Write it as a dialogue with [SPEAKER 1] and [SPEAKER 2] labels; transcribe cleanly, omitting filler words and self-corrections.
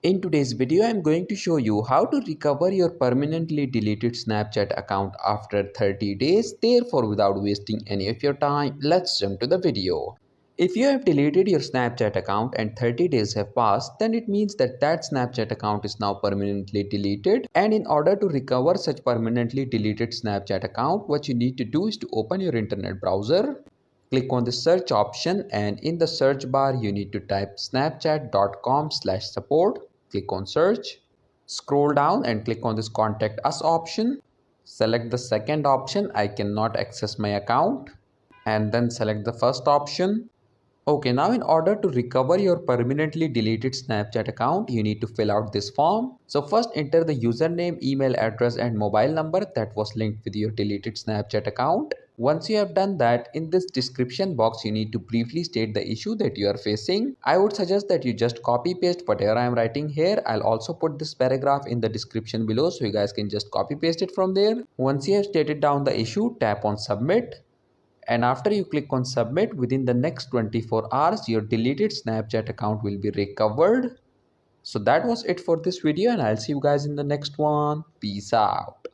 [SPEAKER 1] In today's video, I'm going to show you how to recover your permanently deleted Snapchat account after 30 days. Therefore, without wasting any of your time, let's jump to the video. If you have deleted your Snapchat account and 30 days have passed, then it means that Snapchat account is now permanently deleted. And in order to recover such permanently deleted Snapchat account, what you need to do is to open your internet browser. Click on the search option, and in the search bar you need to type snapchat.com/support. Click on search. Scroll down and click on this contact us option. Select the second option, I cannot access my account, and then select the first option. Okay, now in order to recover your permanently deleted Snapchat account, you need to fill out this form. So first enter the username, email address and mobile number that was linked with your deleted Snapchat account. Once you have done that, in this description box, you need to briefly state the issue that you are facing. I would suggest that you just copy paste whatever I am writing here. I'll also put this paragraph in the description below so you guys can just copy paste it from there. Once you have stated down the issue, tap on submit. And after you click on submit, within the next 24 hours, your deleted Snapchat account will be recovered. So that was it for this video, and I'll see you guys in the next one. Peace out.